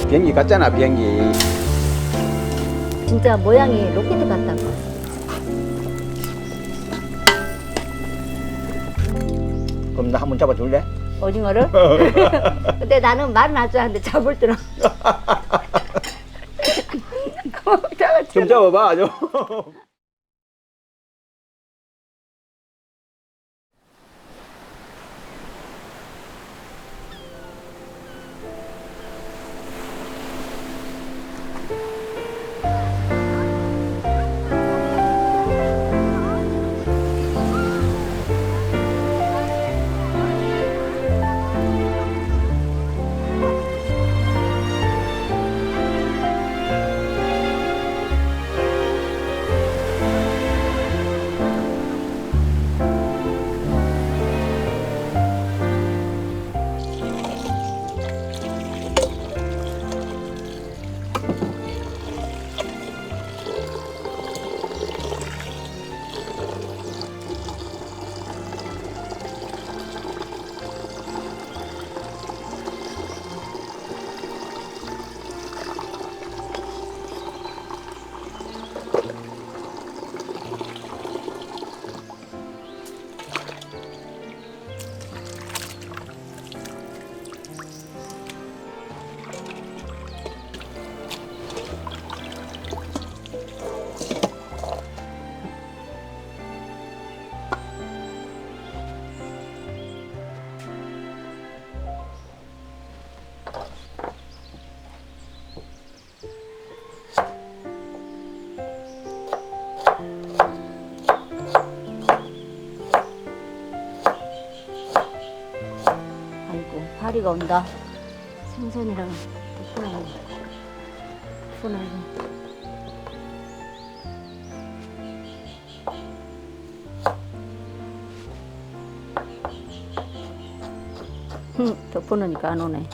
비행기 같잖아, 비행기. 진짜 모양이 로켓 같다고. 그럼 나 한번 잡아줄래? 오징어를? 근데 나는 말은 할 줄 아는데 잡을 줄은. 좀 잡아봐, 좀. 아이고, 파리가 온다. 생선이랑 푸나고. 푸나고. 덮어놓으니까 안 오네.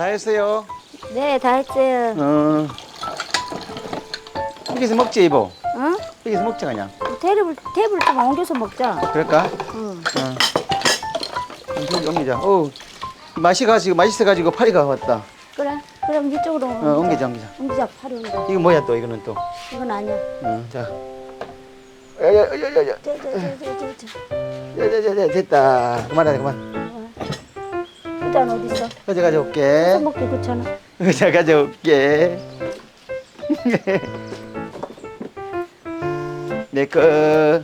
다 했어요. 네, 다 했어요. 여기서 먹지 이보. 응? 여기서 먹자 그냥. 테이블 좀 옮겨서 먹자. 그럴까? 응. 여기 옮기자. 맛있어가지고 파리가 왔다. 그래. 그럼 이쪽으로 옮기자. 옮기자. 팔이 온다. 이거 뭐야 또 이거는 또. 이건 아니야. 자. 야야야야야. 야야야야 됐다. 그만. 일단 어디 있어? 의자 가져올게. 먹기 귀찮아. 의자 가져올게. 내 거.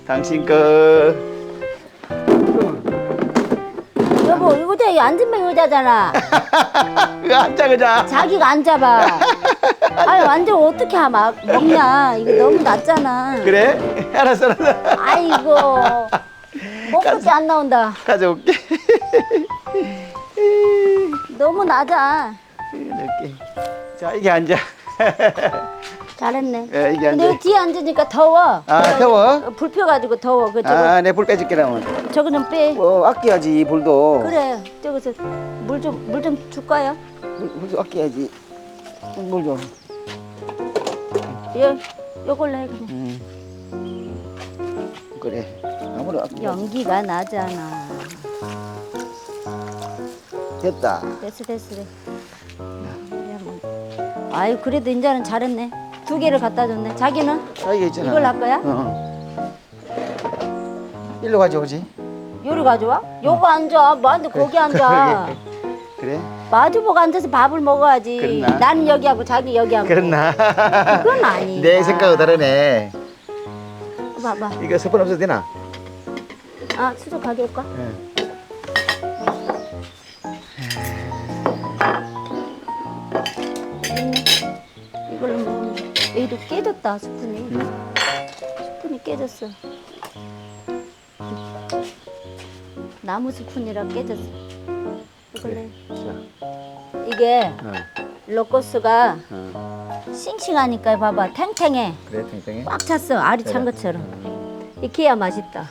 당신 거. 여보, 이거 앉으면 의자잖아. 이거 앉아 그자. 자기가 앉아봐. 아니 완전 어떻게 먹냐? 이거 너무 낮잖아. 그래? 알았어. 아이고, 먹을게 안 나온다. 가져올게. 너무 낮아. 이렇게. 자 이게 앉아. 잘했네. 이게 근데 앉아. 여기 뒤에 앉으니까 더워. 더워? 불 펴가지고 더워. 저거, 내 불 빼줄게 그러면. 저거 좀 빼. 아껴야지 불도. 그래. 저기서 물 좀 줄까요? 물도 아껴야지. 물 좀. 요걸로 해 그냥. 그래. 아무로 아껴. 연기가 나잖아. 됐다. 됐어. 아유 그래도 인자는 잘했네. 2개를 갖다 줬네. 자기는 자기가 있잖아. 이걸 할 거야? 일로 가져오지. 요리 가져와? 요거 앉아. 뭐한테 거기 앉아. 그래? 마주보고 앉아서 밥을 먹어야지. 그랬나? 나는 여기 하고 자기 여기 하고. 그렇나? 그건 아니. 내 생각하고 다르네. 봐봐. 이거 스푼 없어도 되나? 수저 가져올까? 이걸로 먹으면 얘도 깨졌다 스푼이. 스푼이 깨졌어. 나무 스푼이라 깨졌어. 이걸로 해. 이게 로코스가 싱싱하니까 봐봐 탱탱해. 그래 탱탱해. 꽉 찼어. 알이 찬 것처럼. 이렇게 해야 맛있다.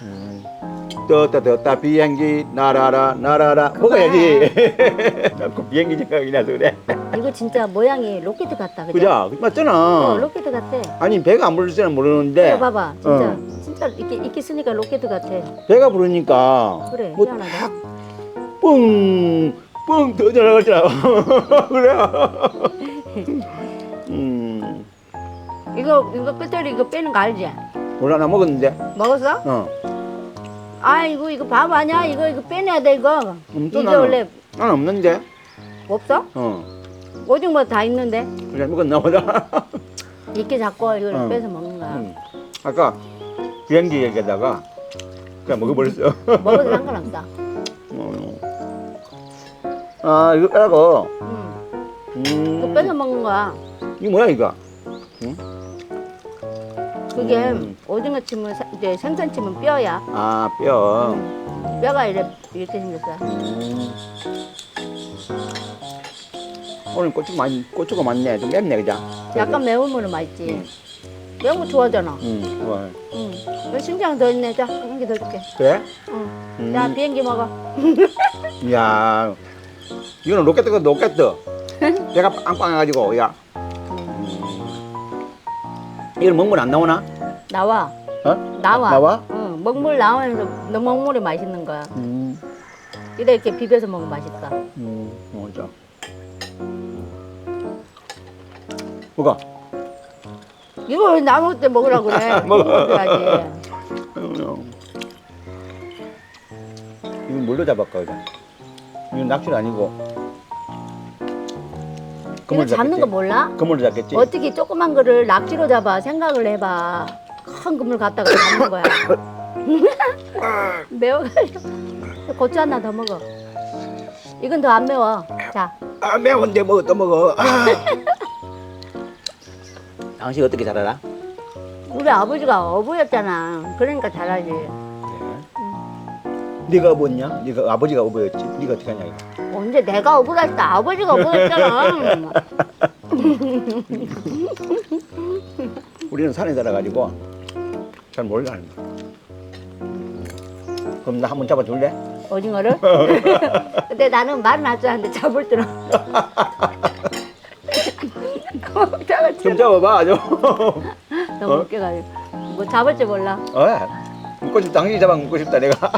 떴다 비행기 날아라 먹어야지. 자꾸 비행기 생각이 나서 그래. 이거 진짜 모양이 로켓 같다. 그죠? 그죠? 맞잖아. 로켓 같아. 아니 배가 안 부를 줄은 모르는데 이거 봐봐. 진짜 이렇게 쓰니까 로켓 같아. 배가 부르니까 그래. 뭐 희한하다. 뿡 터져나갔잖아. 그래. 이거 끝자리 이거 빼는 거 알지? 몰라 나 먹었는데. 먹었어? 아이고 이거 밥 아니야? 이거 빼내야 돼 이거. 이게 나는, 원래 나는 없는데. 없어? 오징어 다 있는데. 그래 먹었나 보다. 이렇게 자꾸 이걸 빼서 먹는 거야. 아까 비행기 얘기하다가 그냥 먹어버렸어. 먹어도 상관없다. 이거 빼고. 이거 빼서 먹는 거야. 이거 뭐야 이거? 그게 오징어 침은 이제 생선 침은 뼈야. 뼈. 뼈가 이렇게 생겼어. 오늘 고추가 많네. 좀 맵네 그죠? 약간 매우면 맛있지. 매운 거 좋아하잖아. 좋아. 여기 신장 더 있네. 자, 한 개 더 줄게. 그래? 자, 비행기 먹어. 이야, 이거는 로켓. 배가 빵빵해가지고, 야. 이거 먹물 안 나오나? 나와. 나와. 나와? 응, 먹물 나오면서 너 먹물이 맛있는 거야. 이렇게 비벼서 먹으면 맛있다. 맞아. 뭐가? 이거 왜 나물 때 먹으라고 그래? 먹어야지. 이건 뭘로 잡았거든? 이건 낚시는 아니고. 이거 잡는 거 몰라? 그물로 잡겠지? 어떻게 조그만 거를 낙지로 잡아? 생각을 해봐. 큰 그물 갖다가 잡는 거야. 매워가지고. 고추 하나 더 먹어. 이건 더 안 매워. 자. 매운데 또 먹어. 당신 어떻게 잘 알아? 우리 아버지가 어부였잖아. 그러니까 잘하지. 네가 어부였냐? 네가 아버지가 어부였지? 네가 어떻게 하냐? 언제 내가 어부라 했다. 아버지가 어부였잖아. 우리는 산에 살아가지고 잘 몰라. 그럼 나 한번 잡아줄래? 오징어를. 근데 나는 말은 할 줄 아는데 잡을 줄은. 좀 잡아봐, 좀. 너무 웃겨가지고. 뭐 잡을 줄 몰라. 먹고 싶다. 당신이 잡아 먹고 싶다, 내가.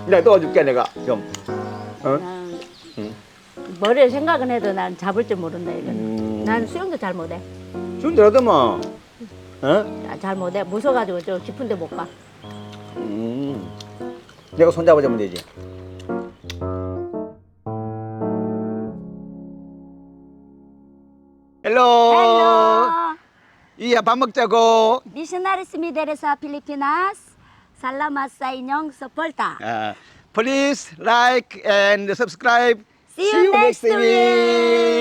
내가 도와줄게, 내가. 좀. 난 머리에 생각은 해도 난 잡을 줄 모른다, 이거. 난 수영도 잘 못해. 좀 들어더만. 나 잘 못해. 무서워가지고 저 깊은 데 못 가. 내가 손 잡아주면 되지. 헬로. Hello. 이야, 밥 먹자고. Missionaries Mideres sa Pilipinas. Salamat sa inyong suporta. Please like and subscribe. See you next week.